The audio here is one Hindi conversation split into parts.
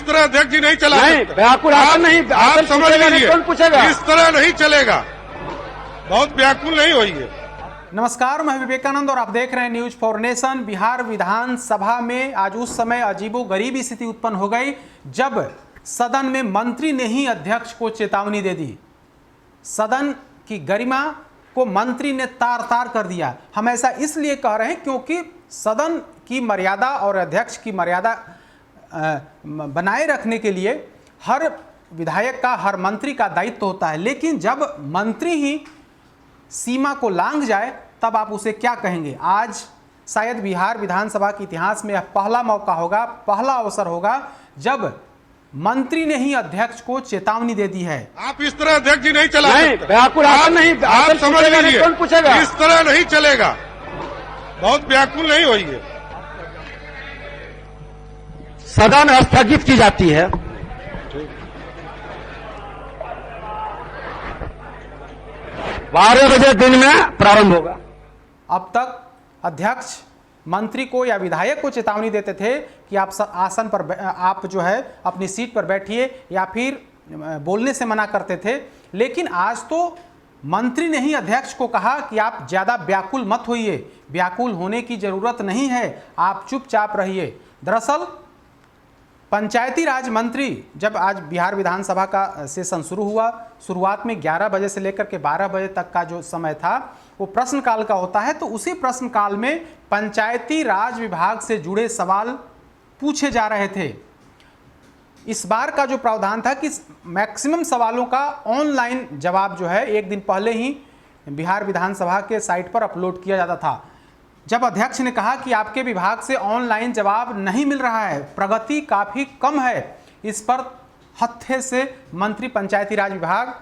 इस तरह अध्यक्ष जी नहीं चला सकते। व्याकुल आसन नहीं, आप समझ लीजिए, कौन पूछेगा? इस तरह नहीं चलेगा, बहुत व्याकुल नहीं होइए। नमस्कार, मैं विवेकानंद और आप देख रहे हैं न्यूज फॉर नेशन। बिहार विधानसभा में आज उस समय अजीबोगरीब स्थिति उत्पन्न हो गई जब सदन में मंत्री ने ही अध्यक्ष को चेतावनी दे दी। सदन की गरिमा को मंत्री ने तार तार कर दिया। हम ऐसा इसलिए कह रहे हैं क्योंकि सदन की मर्यादा और अध्यक्ष की मर्यादा बनाए रखने के लिए हर विधायक का, हर मंत्री का दायित्व होता है। लेकिन जब मंत्री ही सीमा को लांघ जाए तब आप उसे क्या कहेंगे? आज शायद बिहार विधानसभा के इतिहास में यह पहला मौका होगा, पहला अवसर होगा जब मंत्री ने ही अध्यक्ष को चेतावनी दे दी है। आप इस तरह अध्यक्ष जी नहीं चला सकते। व्याकुल आसन नहीं, आप समझ लीजिए, कौन पूछेगा? इस तरह नहीं चलेगा, बहुत व्याकुल नहीं होइए। सदन स्थगित की जाती है। 12 बजे दिन में प्रारंभ होगा। अब तक अध्यक्ष मंत्री को या विधायक को चेतावनी देते थे कि आप आसन पर, आप जो है अपनी सीट पर बैठिए, या फिर बोलने से मना करते थे। लेकिन आज तो मंत्री ने ही अध्यक्ष को कहा कि आप ज़्यादा व्याकुल मत होइए, व्याकुल होने की ज़रूरत नहीं है, आप चुपचाप रहिए। दरअसल पंचायती राज मंत्री, जब आज बिहार विधानसभा का सेशन शुरू हुआ, शुरुआत में 11 बजे से लेकर के 12 बजे तक का जो समय था वो प्रश्नकाल का होता है। तो उसी प्रश्नकाल में पंचायती राज विभाग से जुड़े सवाल पूछे जा रहे थे। इस बार का जो प्रावधान था कि मैक्सिमम सवालों का ऑनलाइन जवाब जो है एक दिन पहले ही बिहार विधानसभा के साइट पर अपलोड किया जाता था। जब अध्यक्ष ने कहा कि आपके विभाग से ऑनलाइन जवाब नहीं मिल रहा है, प्रगति काफ़ी कम है, इस पर हत्थे से मंत्री पंचायती राज विभाग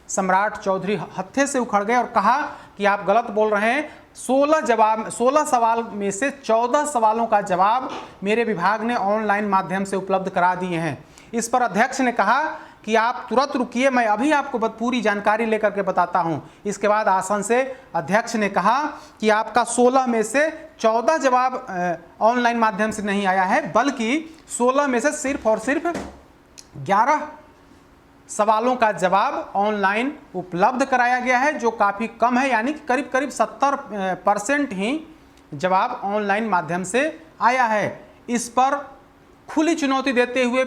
सम्राट चौधरी हत्थे से उखड़ गए और कहा कि आप गलत बोल रहे हैं। 16 सवाल में से 14 सवालों का जवाब मेरे विभाग ने ऑनलाइन माध्यम से उपलब्ध करा दिए हैं। इस पर अध्यक्ष ने कहा कि आप तुरंत रुकिए, मैं अभी आपको पूरी जानकारी लेकर के बताता हूं। इसके बाद आसन से अध्यक्ष ने कहा कि आपका 16 में से 14 जवाब ऑनलाइन माध्यम से नहीं आया है, बल्कि 16 में से सिर्फ और सिर्फ 11 सवालों का जवाब ऑनलाइन उपलब्ध कराया गया है, जो काफ़ी कम है। यानी कि करीब करीब 70% ही जवाब ऑनलाइन माध्यम से आया है। इस पर खुली चुनौती देते हुए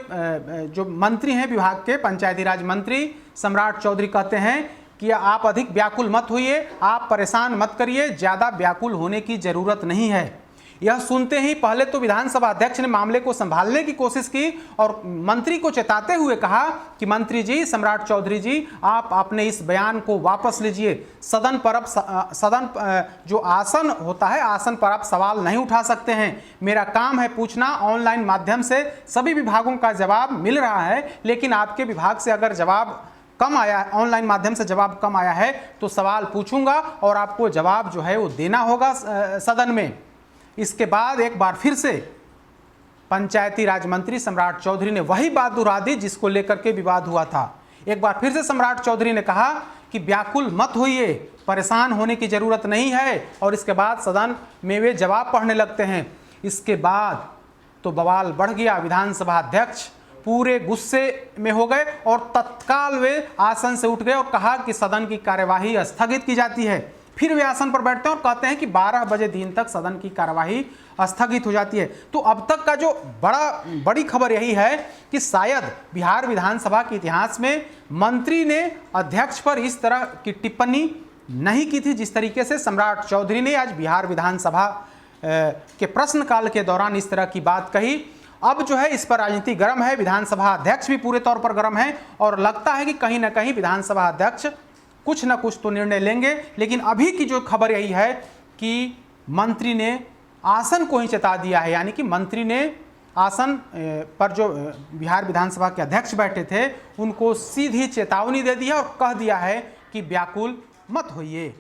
जो मंत्री हैं विभाग के, पंचायती राज मंत्री सम्राट चौधरी कहते हैं कि आप अधिक व्याकुल मत होइए, आप परेशान मत करिए, ज़्यादा व्याकुल होने की ज़रूरत नहीं है। यह सुनते ही पहले तो विधानसभा अध्यक्ष ने मामले को संभालने की कोशिश की और मंत्री को चेताते हुए कहा कि मंत्री जी, सम्राट चौधरी जी, आप अपने इस बयान को वापस लीजिए। सदन पर अब जो आसन होता है, आसन पर आप सवाल नहीं उठा सकते हैं। मेरा काम है पूछना, ऑनलाइन माध्यम से सभी विभागों का जवाब मिल रहा है, लेकिन आपके विभाग से अगर जवाब कम आया है, ऑनलाइन माध्यम से जवाब कम आया है, तो सवाल पूछूंगा और आपको जवाब जो है वो देना होगा सदन में। इसके बाद एक बार फिर से पंचायती राज मंत्री सम्राट चौधरी ने वही बात दोहरा दी जिसको लेकर के विवाद हुआ था। एक बार फिर से सम्राट चौधरी ने कहा कि व्याकुल मत होइए, परेशान होने की जरूरत नहीं है, और इसके बाद सदन में वे जवाब पढ़ने लगते हैं। इसके बाद तो बवाल बढ़ गया। विधानसभा अध्यक्ष पूरे गुस्से में हो गए और तत्काल वे आसन से उठ गए और कहा कि सदन की कार्यवाही स्थगित की जाती है। फिर वे आसन पर बैठते हैं और कहते हैं कि 12 बजे दिन तक सदन की कार्यवाही स्थगित हो जाती है। तो अब तक का जो बड़ी खबर यही है कि शायद बिहार विधानसभा के इतिहास में मंत्री ने अध्यक्ष पर इस तरह की टिप्पणी नहीं की थी जिस तरीके से सम्राट चौधरी ने आज बिहार विधानसभा के प्रश्नकाल के दौरान इस तरह की बात कही। अब जो है इस पर राजनीति गर्म है, विधानसभा अध्यक्ष भी पूरे तौर पर गर्म है और लगता है कि कहीं ना कहीं विधानसभा अध्यक्ष कुछ ना कुछ तो निर्णय लेंगे। लेकिन अभी की जो खबर यही है कि मंत्री ने आसन को ही चेता दिया है, यानी कि मंत्री ने आसन पर जो बिहार विधानसभा के अध्यक्ष बैठे थे उनको सीधी चेतावनी दे दी है और कह दिया है कि व्याकुल मत होइए।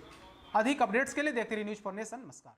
अधिक अपडेट्स के लिए देखते रहिए न्यूज फॉर नेशन। नमस्कार।